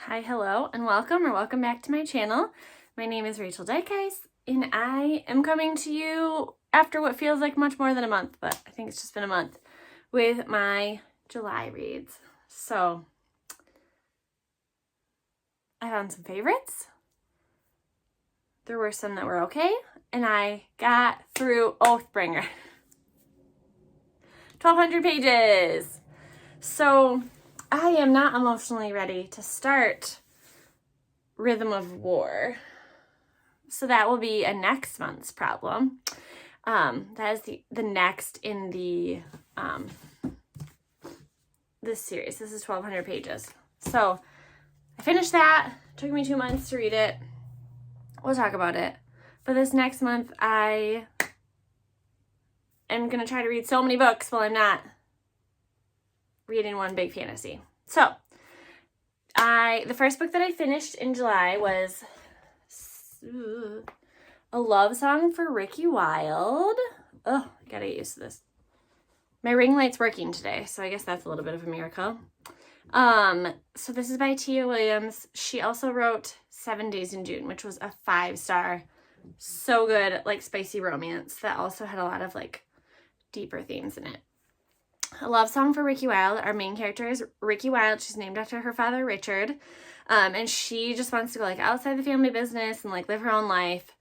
Hi, hello, and welcome back to my channel. My name is Rachel Dykhuis, and I am coming to you after what feels like much more than a month, but I think it's just been a month, with my July reads. So, I found some favorites. There were some that were okay, and I got through Oathbringer. 1,200 pages! So, I am not emotionally ready to start Rhythm of War. So that will be a next month's problem. That is the next in this series. This is 1,200 pages. So I finished that. Took me 2 months to read it. We'll talk about it. But this next month, I am going to try to read so many books while I'm not reading one big fantasy. So the first book that I finished in July was A Love Song for Ricky Wilde. Oh, I gotta get used to this. My ring light's working today, so I guess that's a little bit of a miracle. So this is by Tia Williams. She also wrote 7 Days in June, which was a 5-star, so good, like spicy romance that also had a lot of like deeper themes in it. A Love Song for Ricky Wilde. Our main character is Ricky Wilde. She's named after her father, Richard. And she just wants to go like outside the family business and like live her own life.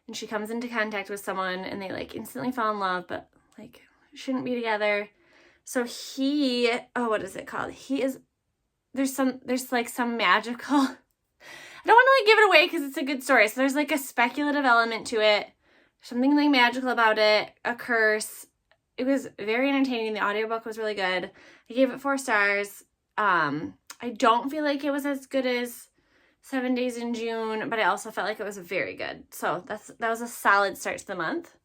And she comes into contact with someone and they like instantly fall in love, but like shouldn't be together. So what is it called? There's like some magical, I don't want to like give it away because it's a good story. So there's like a speculative element to it. Something like magical about it, a curse. It was very entertaining. The audiobook was really good. I gave it 4 stars. I don't feel like it was as good as 7 Days in June, but I also felt like it was very good. So that was a solid start to the month.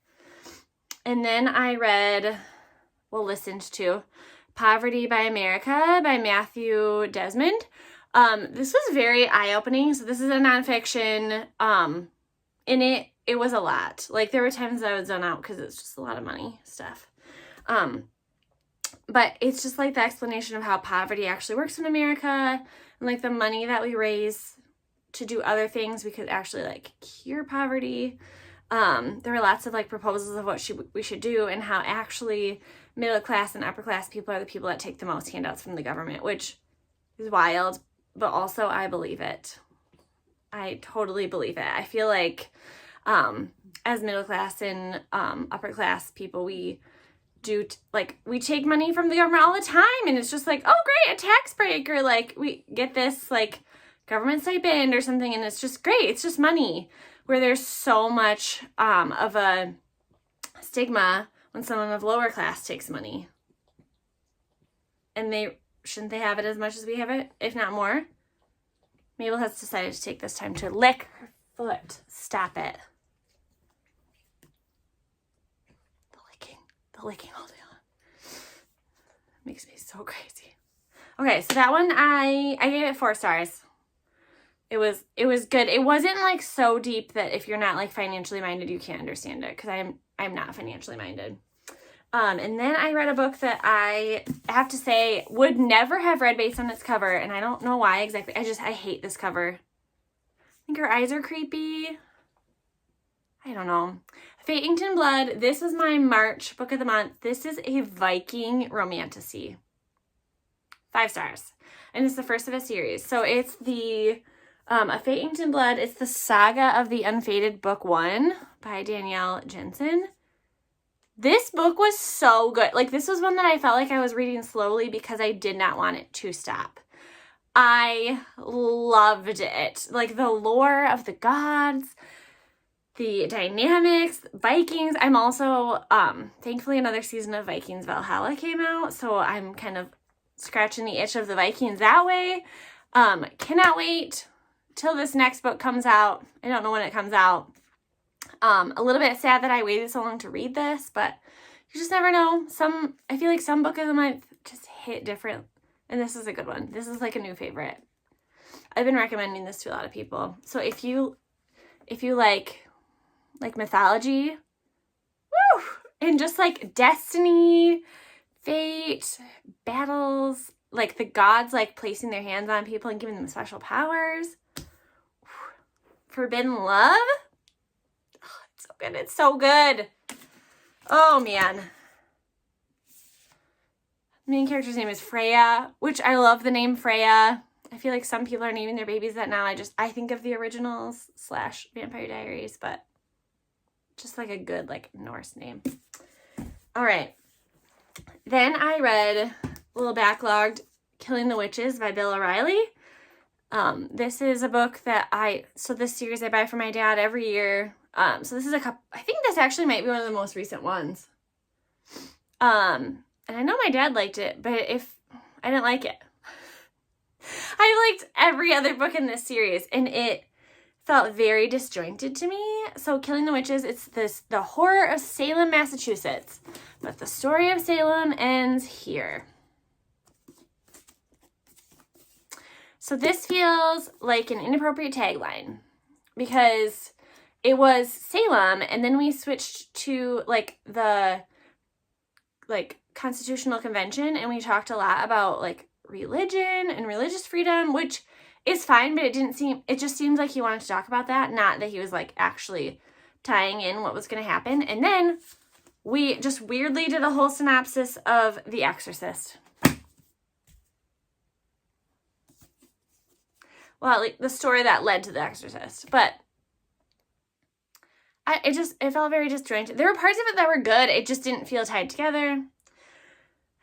And then I listened to Poverty by America by Matthew Desmond. This was very eye-opening. So this is a nonfiction. In it was a lot. Like there were times that I was zone out because it's just a lot of money stuff. But it's just like the explanation of how poverty actually works in America and like the money that we raise to do other things we could actually like cure poverty. There were lots of like proposals of what we should do and how actually middle class and upper class people are the people that take the most handouts from the government, which is wild, but also I believe it. I totally believe it. I feel like as middle class and upper class people, we take money from the government all the time, and it's just like, oh great, a tax break, or like we get this like government stipend or something, and it's just great. It's just money, where there's so much of a stigma when someone of lower class takes money, and shouldn't they have it as much as we have it, if not more? Mabel has decided to take this time to lick her foot. Stop it. The licking all day long makes me so crazy. Okay, so that one I gave it 4 stars. It was good. It wasn't like so deep that if you're not like financially minded, you can't understand it, because I'm not financially minded. And then I read a book that I have to say would never have read based on its cover, and I don't know why exactly. I hate this cover. I think her eyes are creepy. I don't know. Fatington Blood. This was my March book of the month. This is a Viking romantasy. 5 stars. And it's the first of a series. So it's a Fatington Blood. It's the Saga of the Unfated Book 1 by Danielle Jensen. This book was so good. Like, this was one that I felt like I was reading slowly because I did not want it to stop. I loved it. Like, the lore of the gods, the dynamics, Vikings. I'm also, thankfully another season of Vikings Valhalla came out, so I'm kind of scratching the itch of the Vikings that way. Cannot wait till this next book comes out. I don't know when it comes out. A little bit sad that I waited so long to read this, but you just never know. I feel like some book of the month just hit different, and this is a good one. This is like a new favorite. I've been recommending this to a lot of people. So if you like mythology, woo, and just like destiny, fate, battles, like the gods like placing their hands on people and giving them special powers. Forbidden love. Oh, it's so good. It's so good. Oh man. The main character's name is Freya, which I love the name Freya. I feel like some people are naming their babies that now. I think of the originals / Vampire Diaries, but just like a good like Norse name. All right. Then I read a little backlogged Killing the Witches by Bill O'Reilly. This is a book that this series I buy for my dad every year. So this is I think this actually might be one of the most recent ones. And I know my dad liked it, but I didn't like it. I liked every other book in this series, and it felt very disjointed to me. So Killing the Witches, it's the horror of Salem, Massachusetts. But the story of Salem ends here. So this feels like an inappropriate tagline because it was Salem, and then we switched to like the Constitutional Convention, and we talked a lot about like religion and religious freedom, which is fine, but it just seems like he wanted to talk about that, not that he was like actually tying in what was going to happen. And then we just weirdly did a whole synopsis of The Exorcist. Well, like the story that led to The Exorcist, but it felt very disjointed. There were parts of it that were good. It just didn't feel tied together.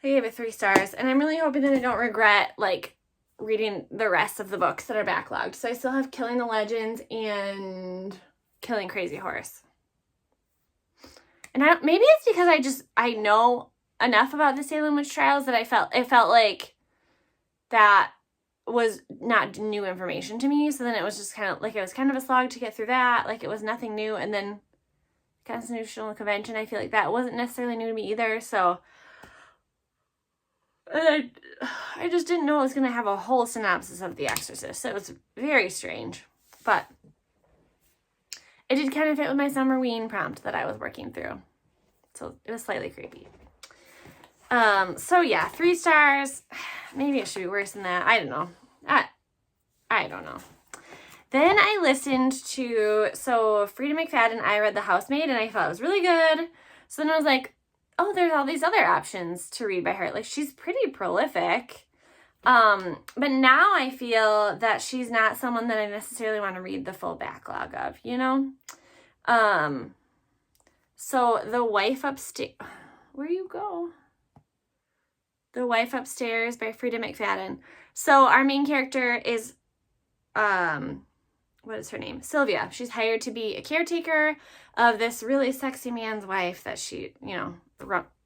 I gave it 3 stars, and I'm really hoping that I don't regret like reading the rest of the books that are backlogged. So I still have Killing the Legends and Killing Crazy Horse. And maybe it's because I know enough about the Salem witch trials that it felt like that was not new information to me. So then it was just kind of like, it was kind of a slog to get through that. Like it was nothing new. And then Constitutional Convention, I feel like that wasn't necessarily new to me either. So I just didn't know I was going to have a whole synopsis of The Exorcist. So it was very strange. But it did kind of fit with my summer ween prompt that I was working through. So it was slightly creepy. So yeah, 3 stars. Maybe it should be worse than that. I don't know. I don't know. Then I listened to, Frida McFadden, I read The Housemaid, and I thought it was really good. So then I was like, oh, there's all these other options to read by her. Like, she's pretty prolific. But now I feel that she's not someone that I necessarily want to read the full backlog of, you know? So The Wife Upstairs, where you go? The Wife Upstairs by Frida McFadden. So our main character is, what is her name? Sylvia. She's hired to be a caretaker of this really sexy man's wife that she,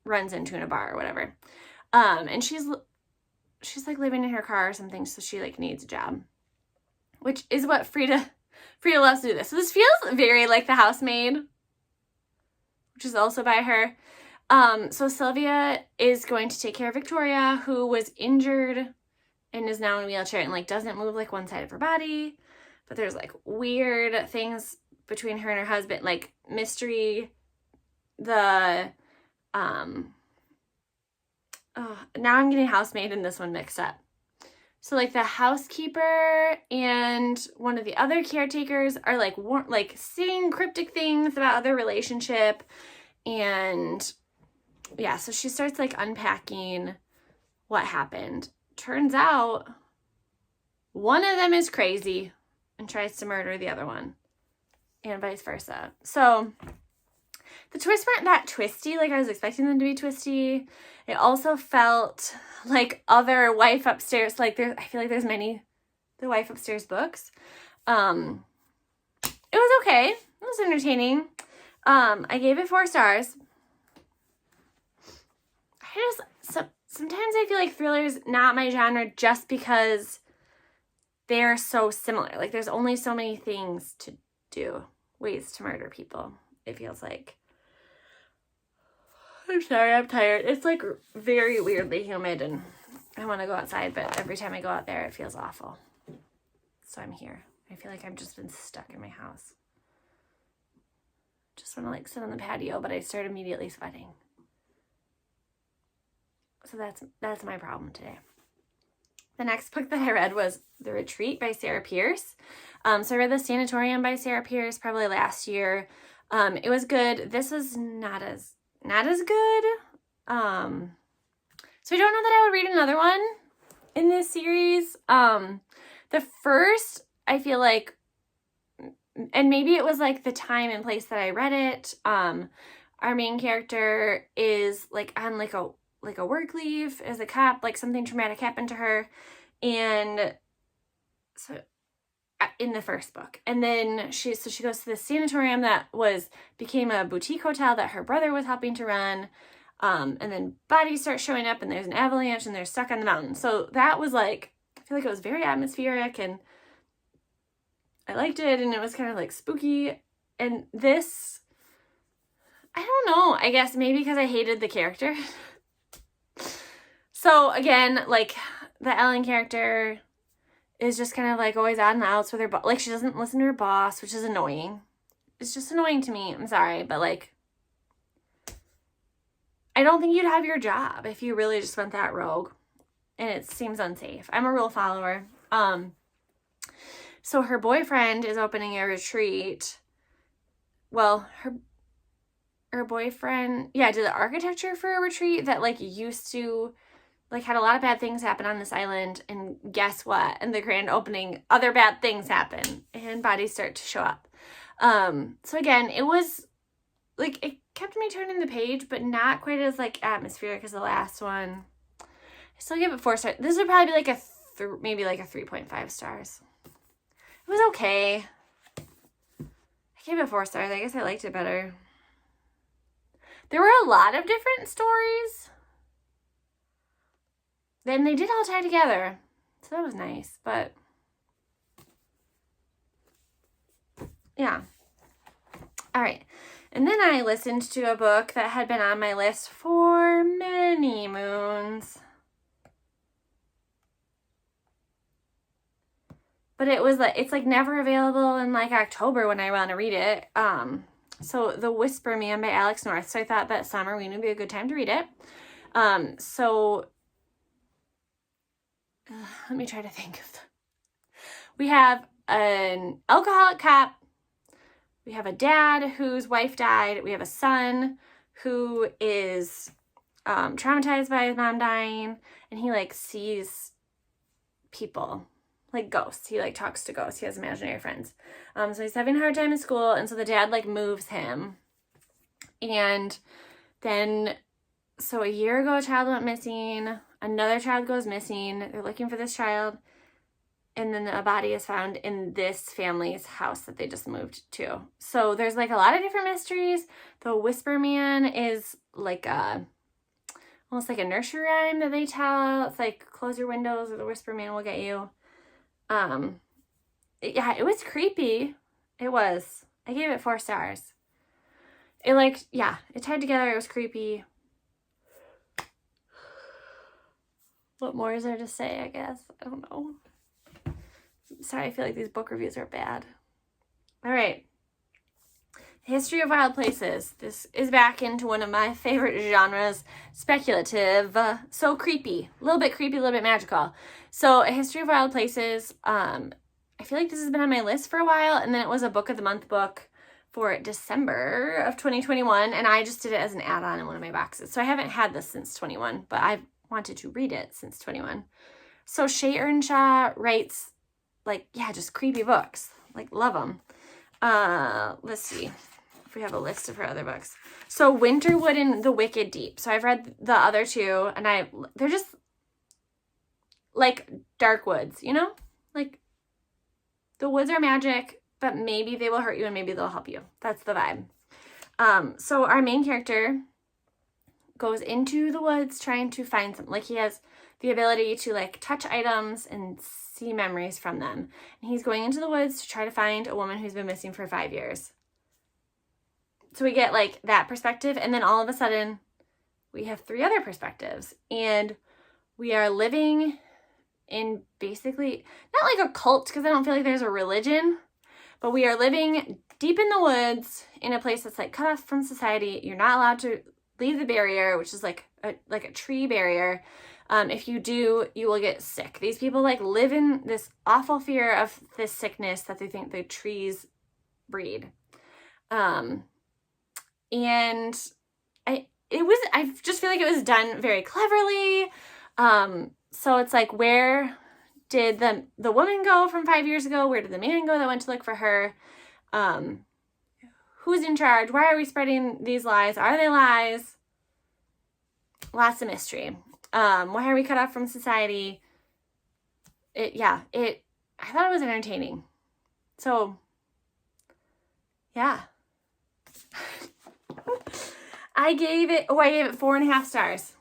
runs into in a bar or whatever. And she's like living in her car or something, so she like needs a job, which is what Frida loves to do this. So this feels very like The Housemaid, which is also by her. So Sylvia is going to take care of Victoria, who was injured and is now in a wheelchair and like doesn't move like one side of her body. But there's like weird things between her and her husband, like mystery. Now I'm getting Housemaid and this one mixed up. So like the housekeeper and one of the other caretakers are like saying cryptic things about their relationship. And yeah, so she starts like unpacking what happened. Turns out one of them is crazy and tries to murder the other one, and vice versa. So the twists weren't that twisty like I was expecting them to be twisty. It also felt like other Wife Upstairs, I feel like there's many The Wife Upstairs books. It was okay. It was entertaining. I gave it 4 stars. Sometimes I feel like thrillers not my genre just because they're so similar. Like there's only so many things to do, ways to murder people, it feels like. I'm sorry, I'm tired. It's like very weirdly humid and I want to go outside, but every time I go out there it feels awful. So I'm here. I feel like I've just been stuck in my house. Just want to like sit on the patio, but I start immediately sweating. So that's my problem today. The next book that I read was The Retreat by Sarah Pierce. So I read The Sanatorium by Sarah Pierce probably last year. It was good. This was not as good. So I don't know that I would read another one in this series. The first, I feel like, and maybe it was like the time and place that I read it. Our main character is like on like a work leave as a cop, like something traumatic happened to her, and so in the first book, and then she goes to the sanatorium that became a boutique hotel that her brother was helping to run, and then bodies start showing up, and there's an avalanche, and they're stuck on the mountain. So that was like, I feel like it was very atmospheric, and I liked it, and it was kind of like spooky. And this, I don't know, I guess maybe because I hated the character. So again, like the Ellen character is just kind of like always out and outs with her boss. Like she doesn't listen to her boss, which is annoying. It's just annoying to me. I'm sorry, but like, I don't think you'd have your job if you really just went that rogue, and it seems unsafe. I'm a rule follower. So her boyfriend is opening a retreat. Well, her boyfriend, did the architecture for a retreat that like used to, like had a lot of bad things happen on this island, and guess what? In the grand opening, other bad things happen and bodies start to show up. So again, it was like, it kept me turning the page, but not quite as like atmospheric as the last one. I still give it 4 stars. This would probably be like maybe like a 3.5 stars. It was okay. I gave it 4 stars. I guess I liked it better. There were a lot of different stories. Then they did all tie together. So that was nice. But yeah. All right. And then I listened to a book that had been on my list for many moons. But it's like never available in like October when I want to read it. So The Whisper Man by Alex North. So I thought that summer would be a good time to read it. Let me try to think of we have an alcoholic cop. We have a dad whose wife died. We have a son who is traumatized by his mom dying, and he like sees people, like ghosts. He like talks to ghosts. He has imaginary friends. So he's having a hard time in school, and so the dad like moves him. And then, so a year ago, a child went missing. Another child goes missing. They're looking for this child. And then a body is found in this family's house that they just moved to. So there's like a lot of different mysteries. The Whisper Man is like almost like a nursery rhyme that they tell. It's like, close your windows or the Whisper Man will get you. It was creepy. It was. I gave it 4 stars. It tied together. It was creepy. What more is there to say, I guess? I don't know. Sorry, I feel like these book reviews are bad. All right. History of Wild Places. This is back into one of my favorite genres, speculative. So creepy. A little bit creepy, a little bit magical. So A History of Wild Places. I feel like this has been on my list for a while, and then it was a book of the month book for December of 2021, and I just did it as an add-on in one of my boxes. So I haven't had this since 21, but I've wanted to read it since 21. So Shay Earnshaw writes just creepy books. Like, love them. Let's see if we have a list of her other books. So Winterwood and The Wicked Deep. So I've read the other two, and they're just like dark woods, you know? Like, the woods are magic, but maybe they will hurt you and maybe they'll help you. That's the vibe. So our main character goes into the woods trying to find something. Like, he has the ability to like touch items and see memories from them. And he's going into the woods to try to find a woman who's been missing for 5 years. So we get like that perspective, and then all of a sudden we have 3 other perspectives, and we are living in basically not like a cult, because I don't feel like there's a religion, but we are living deep in the woods in a place that's like cut off from society. You're not allowed to leave the barrier, which is like a tree barrier. If you do, you will get sick. These people like live in this awful fear of this sickness that they think the trees breed. And I just feel like it was done very cleverly. So it's like, where did the woman go from 5 years ago? Where did the man go that went to look for her? Who's in charge? Why are we spreading these lies? Are they lies? Lots of mystery. Why are we cut off from society? I thought it was entertaining. So, yeah. I gave it 4.5 stars.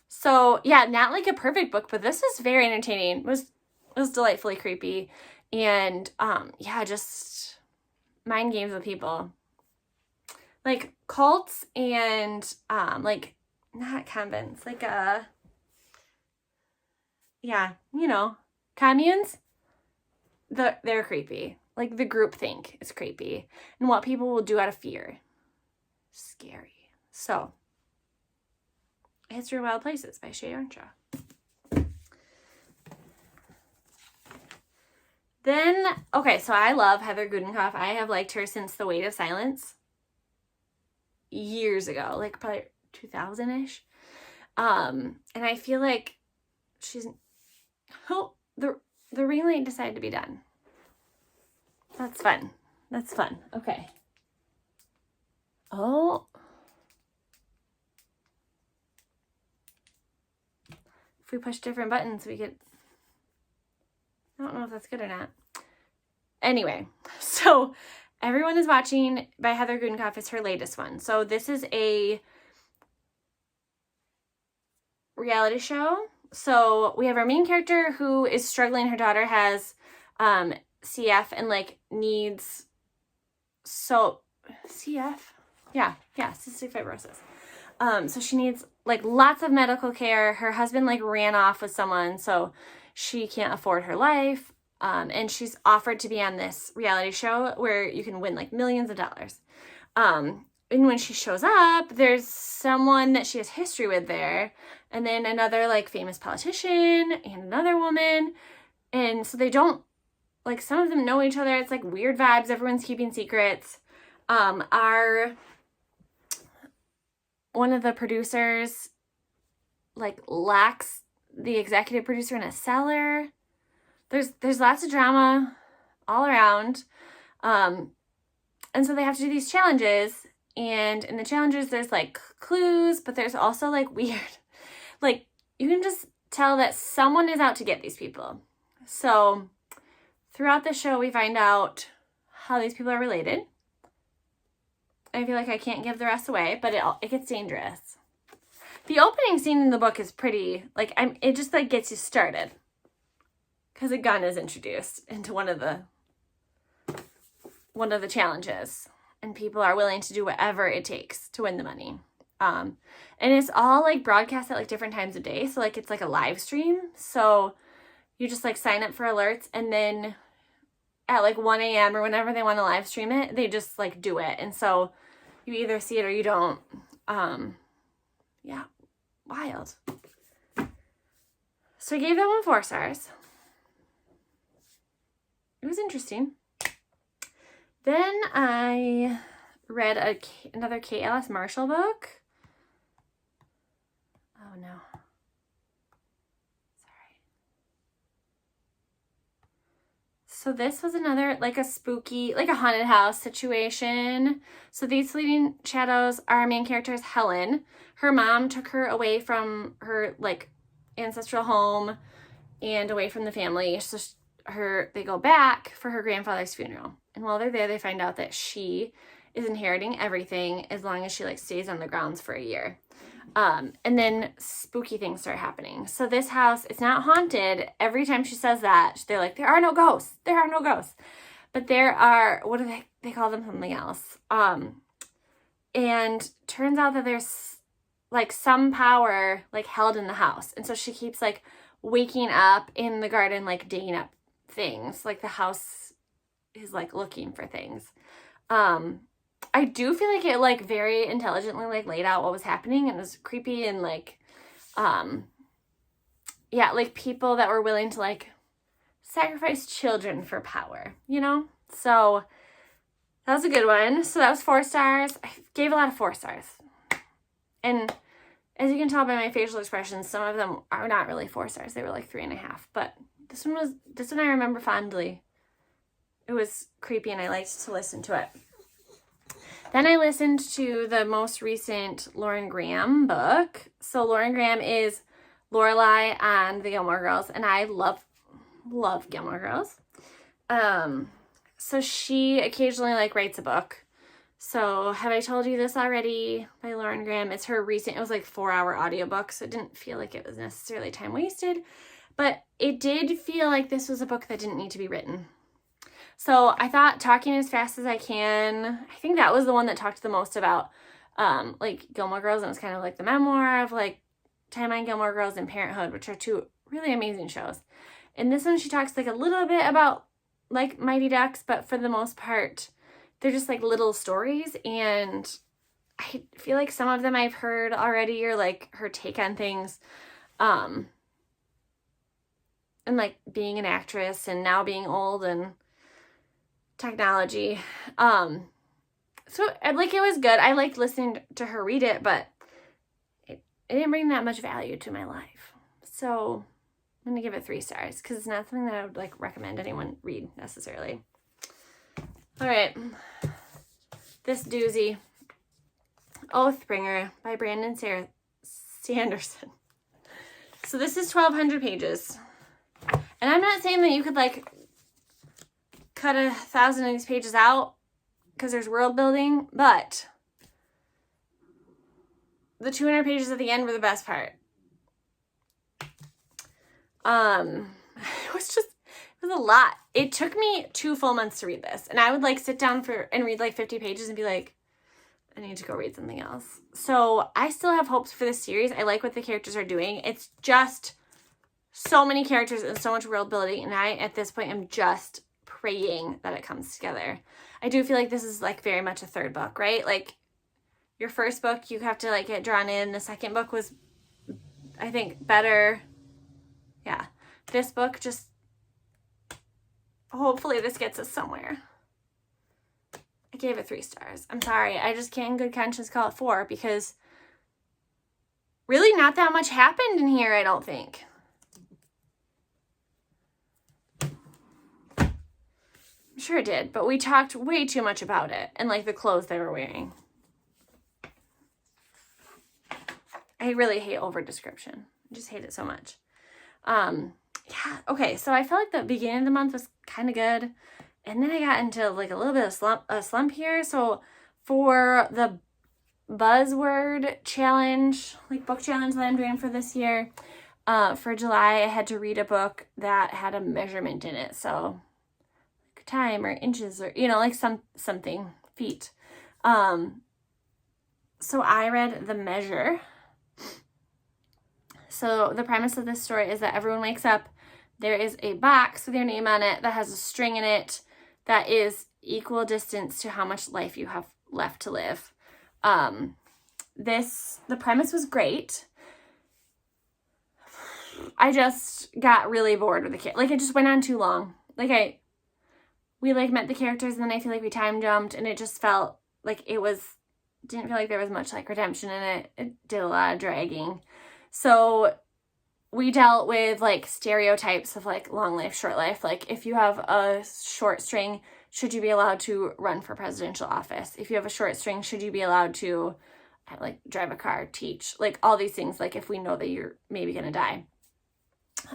So, yeah, not like a perfect book, but this was very entertaining. It was delightfully creepy. And, just mind games with people. Like, cults and, not convents, communes. They're creepy. Like, the groupthink is creepy. And what people will do out of fear. Scary. So, History of Wild Places by Shay Earnshaw. Then, okay, so I love Heather Gudenkauf. I have liked her since The Weight of Silence. Years ago, like probably 2000-ish. And I feel like the remake decided to be done. That's fun. Okay. Oh. If we push different buttons, we could... I don't know if that's good or not. Anyway, so Everyone is Watching by Heather Gudenkauf is her latest one. So this is a reality show. So we have our main character who is struggling. Her daughter has CF and needs CF? Yeah, cystic fibrosis. So she needs lots of medical care. Her husband ran off with someone, so she can't afford her life. And she's offered to be on this reality show where you can win millions of dollars. And when she shows up, there's someone that she has history with there, and then another famous politician and another woman. And so they don't some of them know each other. It's weird vibes. Everyone's keeping secrets. One of the producers locks the executive producer in a cellar. There's lots of drama all around. And so they have to do these challenges, and in the challenges there's clues, but there's also weird, you can just tell that someone is out to get these people. So throughout the show we find out how these people are related. I feel like I can't give the rest away, but it gets dangerous. The opening scene in the book is pretty, it just gets you started. Because a gun is introduced into one of the challenges, and people are willing to do whatever it takes to win the money. And it's all broadcast at different times of day, so it's a live stream. So you just sign up for alerts, and then at 1 a.m. or whenever they want to live stream it, they just do it. And so you either see it or you don't. Wild. So I gave that one 4 stars. It was interesting. Then I read another Kate Alice Marshall book. Oh no. Sorry. So this was another a spooky, a haunted house situation. So these fleeting shadows, our main character is Helen. Her mom took her away from her ancestral home and away from the family. So they go back for her grandfather's funeral. And while they're there, they find out that she is inheriting everything as long as she stays on the grounds for a year. And then spooky things start happening. So this house, it's not haunted. Every time she says that, they're there are no ghosts. There are no ghosts. But there are, what do they call them? Something else. And turns out that there's some power held in the house. And so she keeps waking up in the garden, digging up things. The house is looking for things. I do feel it very intelligently laid out what was happening, and it was creepy and yeah, like people that were willing to like sacrifice children for power, you know? So that was a good one. So that was 4 stars. I gave a lot of 4 stars. And as you can tell by my facial expressions, some of them are not really 4 stars. They were like 3.5. But this one I remember fondly. It was creepy and I liked to listen to it. Then I listened to the most recent Lauren Graham book. So Lauren Graham is Lorelai and the Gilmore Girls, and I love Gilmore Girls. So she occasionally like writes a book. So Have I Told You This Already by Lauren Graham. It's her recent, it was like 4-hour audiobook, so it didn't feel like it was necessarily time wasted, but it did feel like this was a book that didn't need to be written. So I thought Talking as Fast as I Can, I think that was the one that talked the most about like Gilmore Girls, and it was kind of like the memoir of like Time on Gilmore Girls and Parenthood, which are 2 really amazing shows. And this one she talks like a little bit about like Mighty Ducks, but for the most part they're just like little stories, and I feel like some of them I've heard already, or like her take on things, and like being an actress and now being old and technology. So like it was good. I liked listening to her read it, but it didn't bring that much value to my life. So I'm gonna give it 3 stars because it's not something that I would like recommend anyone read necessarily. All right, this doozy, Oathbringer by Brandon Sanderson. So this is 1,200 pages, and I'm not saying that you could like cut 1,000 of these pages out because there's world building, but the 200 pages at the end were the best part. It was a lot. It took me 2 full months to read this, and I would like sit down and read like 50 pages and be like, I need to go read something else. So I still have hopes for this series. I like what the characters are doing. It's just so many characters and so much world building, and I at this point am just praying that it comes together. I do feel like this is like very much a 3rd book, right? Like your first book, you have to like get drawn in. The second book was, I think, better. Yeah. This book just, hopefully this gets us somewhere. I gave it 3 stars. I'm sorry. I just can't in good conscience call it 4 because really not that much happened in here, I don't think. I'm sure it did, but we talked way too much about it and like the clothes they were wearing. I really hate over description. I just hate it so much. Yeah, okay, so I felt like the beginning of the month was kind of good, and then I got into like a little bit of a slump here. So for the buzzword challenge, like book challenge that I'm doing for this year, for July, I had to read a book that had a measurement in it, so like time or inches or, you know, like something, feet. So I read The Measure. So the premise of this story is that everyone wakes up, there is a box with your name on it that has a string in it that is equal distance to how much life you have left to live. The premise was great. I just got really bored with the kid. Like it just went on too long. Like we like met the characters and then I feel like we time jumped and it just felt like didn't feel like there was much like redemption in it. It did a lot of dragging. So we dealt with like stereotypes of like long life, short life. Like if you have a short string, should you be allowed to run for presidential office? If you have a short string, should you be allowed to like drive a car, teach, like all these things, like if we know that you're maybe gonna die.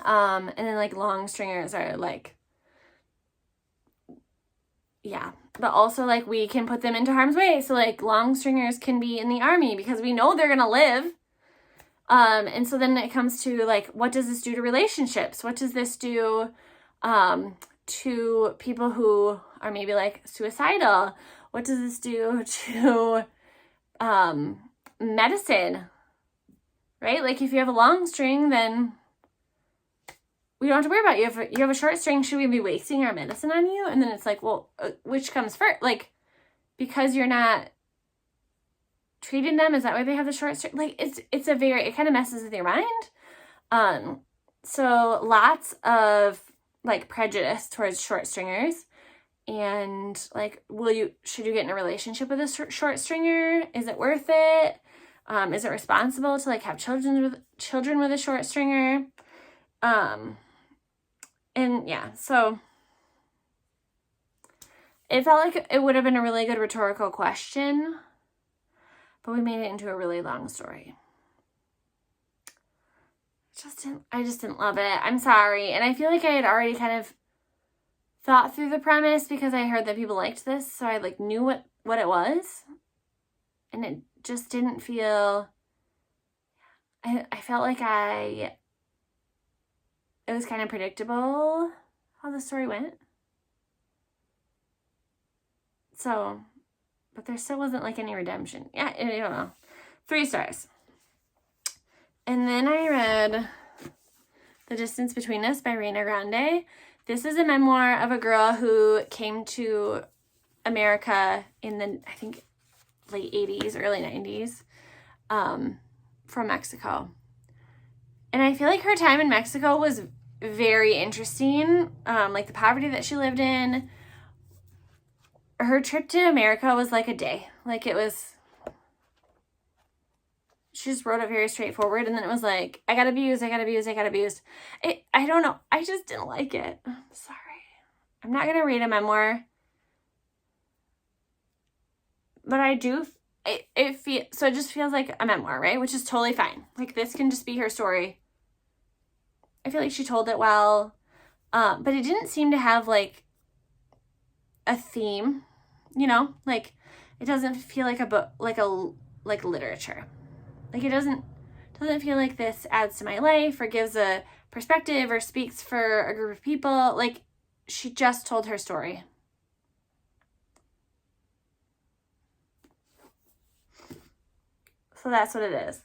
And then like long stringers are like, yeah, but also like we can put them into harm's way. So like long stringers can be in the army because we know they're gonna live. And so then it comes to like, what does this do to relationships? What does this do to people who are maybe like suicidal? What does this do to medicine? Right? Like if you have a long string, then we don't have to worry about you. If you have a short string, should we be wasting our medicine on you? And then it's like, well, which comes first? Like, because you're not treating them, is that why they have the short string? Like it kind of messes with your mind. So lots of like prejudice towards short stringers, and like, should you get in a relationship with a short stringer? Is it worth it? Is it responsible to like have children with a short stringer? And yeah, so it felt like it would have been a really good rhetorical question, but we made it into a really long story. I just didn't love it. I'm sorry. And I feel like I had already kind of thought through the premise because I heard that people liked this, so I like knew what it was. And it just didn't feel, I felt like it was kind of predictable how the story went. So, but there still wasn't like any redemption. Yeah, I don't know. 3 stars. And then I read The Distance Between Us by Ariana Grande. This is a memoir of a girl who came to America in the, I think, late 80s, early 90s, from Mexico. And I feel like her time in Mexico was very interesting. Like the poverty that she lived in. Her trip to America was like a day. Like it was, she just wrote it very straightforward, and then it was like, I got abused. I don't know. I just didn't like it. I'm sorry. I'm not going to read a memoir. But I do, so it just feels like a memoir, right? Which is totally fine. Like this can just be her story. I feel like she told it well. But it didn't seem to have like a theme, like it doesn't feel like a book, like literature. Like it doesn't feel like this adds to my life or gives a perspective or speaks for a group of people. Like she just told her story. So that's what it is.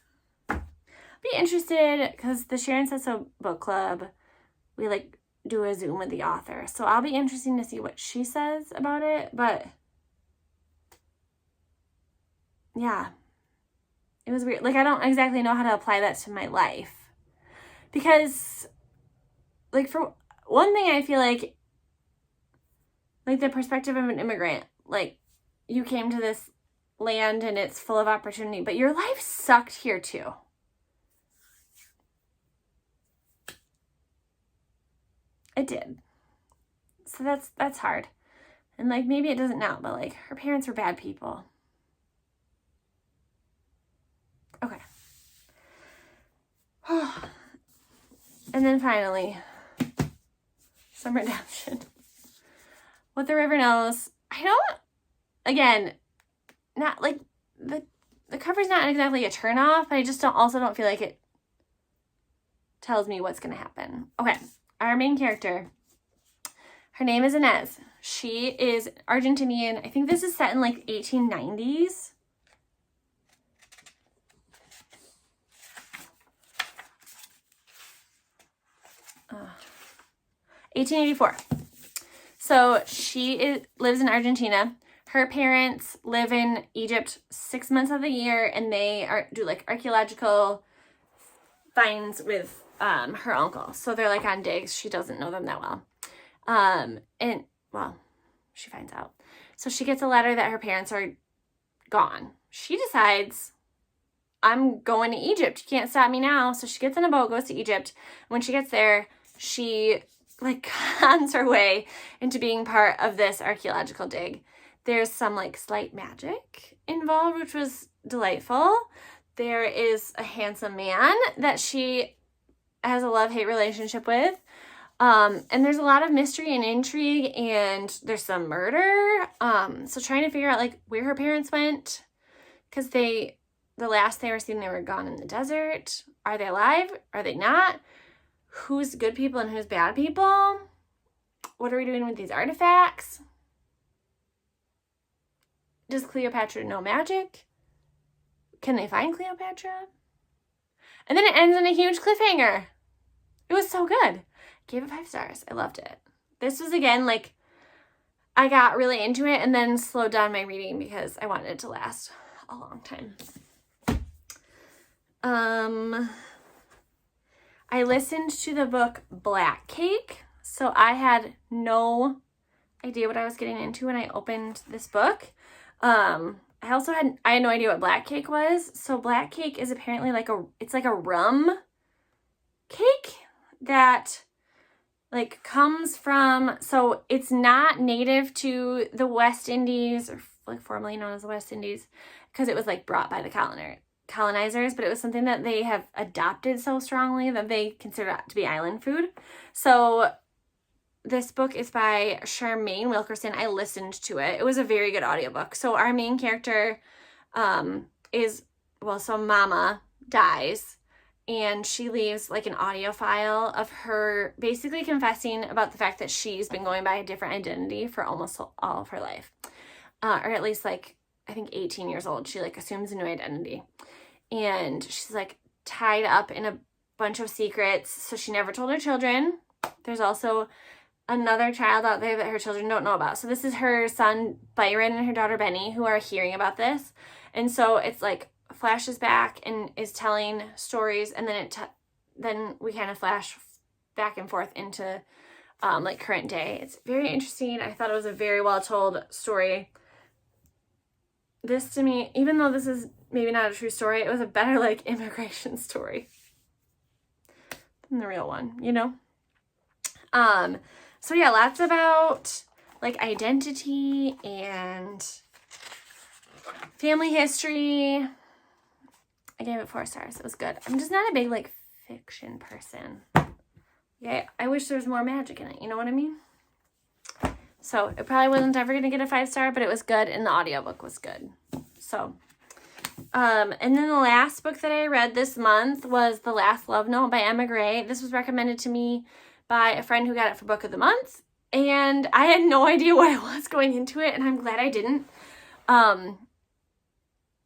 Be interested, because the Sharon Says So book club, we like do a Zoom with the author. So I'll be interested to see what she says about it. But yeah, it was weird. Like I don't exactly know how to apply that to my life. Because like for one thing, I feel like the perspective of an immigrant, like you came to this land and it's full of opportunity, but your life sucked here too. It did. So that's hard. And like maybe it doesn't now, but like her parents were bad people. Okay. And then finally, some redemption. What the River Knows. I don't, again, not like the cover's not exactly a turn off, but I just don't feel like it tells me what's going to happen. Okay. Our main character, her name is Inez. She is Argentinian. I think this is set in like 1890s. Uh, 1884. So she lives in Argentina. Her parents live in Egypt 6 months of the year, and they do like archaeological finds with her uncle. So they're like on digs. She doesn't know them that well. And well, she finds out. So she gets a letter that her parents are gone. She decides, I'm going to Egypt. You can't stop me now. So she gets in a boat, goes to Egypt. When she gets there, she like cons her way into being part of this archaeological dig. There's some like slight magic involved, which was delightful. There is a handsome man that she has a love-hate relationship with. And there's a lot of mystery and intrigue, and there's some murder. So trying to figure out like where her parents went, because the last they were seen, they were gone in the desert. Are they alive? Are they not? Who's good people and who's bad people? What are we doing with these artifacts? Does Cleopatra know magic? Can they find Cleopatra? And then it ends in a huge cliffhanger. It was so good. Gave it 5 stars. I loved it. This was, again, like, I got really into it and then slowed down my reading because I wanted it to last a long time. I listened to the book Black Cake, so I had no idea what I was getting into when I opened this book. I had no idea what Black Cake was. So Black Cake is apparently it's like a rum cake that like comes from, so it's not native to the West Indies, or like formerly known as the West Indies, because it was like brought by the colonizers, but it was something that they have adopted so strongly that they consider it to be island food. So this book is by Charmaine Wilkerson. I listened to it. It was a very good audiobook. So our main character so Mama dies, and she leaves like an audio file of her basically confessing about the fact that she's been going by a different identity for almost all of her life. Or at least like, I think 18 years old, she like assumes a new identity. And she's like tied up in a bunch of secrets. So she never told her children. There's also another child out there that her children don't know about. So this is her son Byron and her daughter Benny who are hearing about this. And so it's like flashes back and is telling stories, and then then we kind of flash back and forth into like current day. It's very interesting. I thought it was a very well told story. This to me, even though this is maybe not a true story, it was a better like immigration story than the real one, you know? So yeah, lots about like identity and family history. I gave it 4 stars. It was good. I'm just not a big like fiction person. Yeah, I wish there was more magic in it. You know what I mean? So it probably wasn't ever going to get a 5-star, but it was good, and the audiobook was good. So, and then the last book that I read this month was The Last Love Note by Emma Gray. This was recommended to me by a friend who got it for Book of the Month, and I had no idea what it was going into it, and I'm glad I didn't.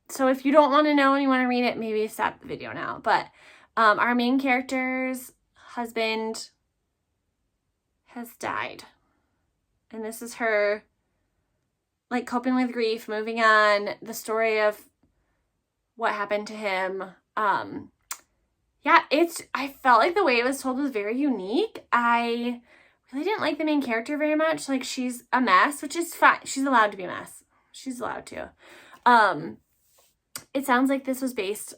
So if you don't want to know and you want to read it, maybe stop the video now. But our main character's husband has died. And this is her, like, coping with grief, moving on, the story of what happened to him. Yeah, I felt like the way it was told was very unique. I really didn't like the main character very much. Like, she's a mess, which is fine. She's allowed to be a mess. She's allowed to. It sounds like this was based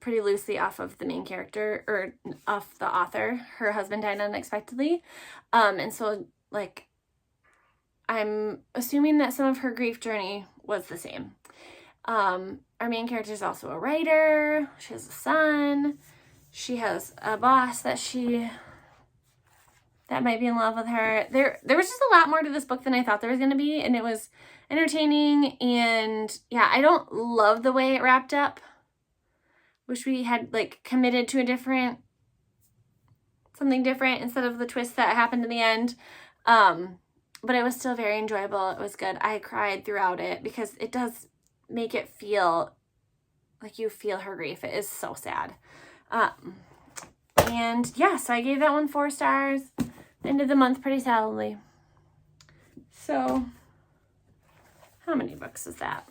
pretty loosely off of the main character, or off the author. Her husband died unexpectedly. And so, like, I'm assuming that some of her grief journey was the same. Our main character is also a writer. She has a son. She has a boss that might be in love with her. There was just a lot more to this book than I thought there was going to be, and it was entertaining. And yeah, I don't love the way it wrapped up. Wish we had like committed to something different instead of the twist that happened in the end. But it was still very enjoyable. It was good. I cried throughout it because it does make it feel like you feel her grief. It is so sad. And yeah, so I gave that one 4 stars. Ended the month pretty solidly. So, how many books is that?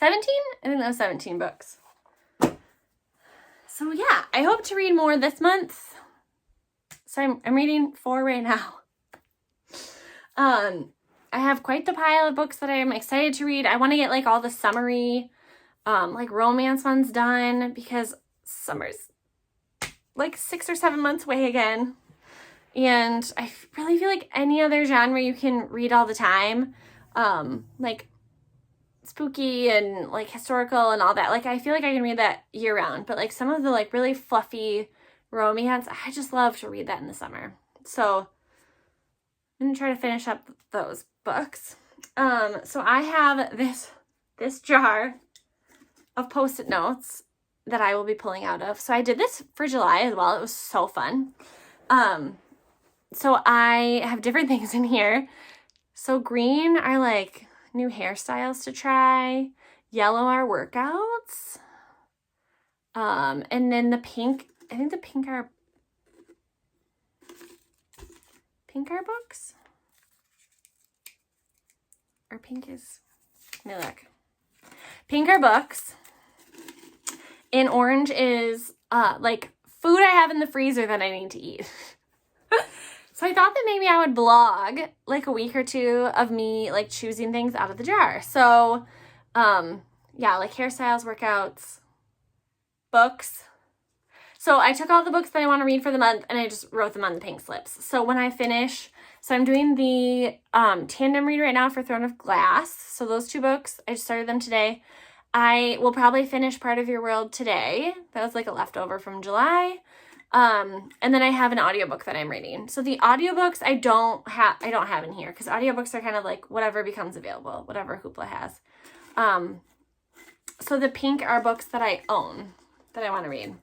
$17? I think that was 17 books. So yeah, I hope to read more this month. So I'm reading 4 right now. I have quite the pile of books that I'm excited to read. I want to get like all the summary, like romance ones done, because summer's like 6 or 7 months away again. And I really feel like any other genre you can read all the time, like spooky and like historical and all that. Like I feel like I can read that year round, but like some of the like really fluffy romance, I just love to read that in the summer. So I'm gonna try to finish up those books. So I have this jar of Post-it notes that I will be pulling out of. So I did this for July as well. It was so fun. So I have different things in here. So green are like new hairstyles to try. Yellow are workouts. And then the pink, I think the pink are books. or pink is, let me look. Pink are books. And orange is like food I have in the freezer that I need to eat. So I thought that maybe I would blog like a week or two of me like choosing things out of the jar. So yeah, like hairstyles, workouts, books. So I took all the books that I want to read for the month and I just wrote them on the pink slips. So when I finish, so I'm doing the tandem read right now for Throne of Glass. So those 2 books, I just started them today. I will probably finish Part of Your World today. That was like a leftover from July. And then I have an audiobook that I'm reading. So the audiobooks I don't have in here because audiobooks are kind of like whatever becomes available, whatever Hoopla has. So the pink are books that I own that I want to read.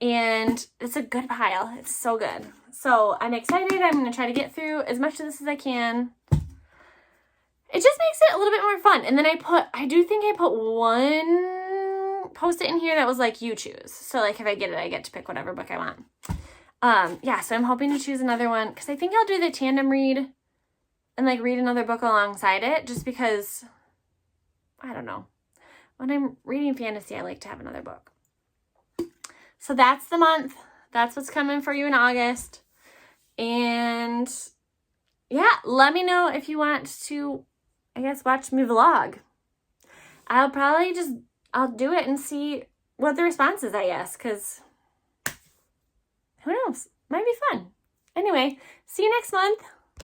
And it's a good pile. It's so good. So I'm excited. I'm going to try to get through as much of this as I can. It just makes it a little bit more fun. And then I do think I put one Post-it in here that was like, you choose. So like if I get it, I get to pick whatever book I want. Yeah, so I'm hoping to choose another one because I think I'll do the tandem read and like read another book alongside it just because, I don't know. When I'm reading fantasy, I like to have another book. So that's the month. That's what's coming for you in August. And yeah, let me know if you want to, I guess, watch me vlog. I'll do it and see what the response is, I guess, because who knows? Might be fun. Anyway, see you next month.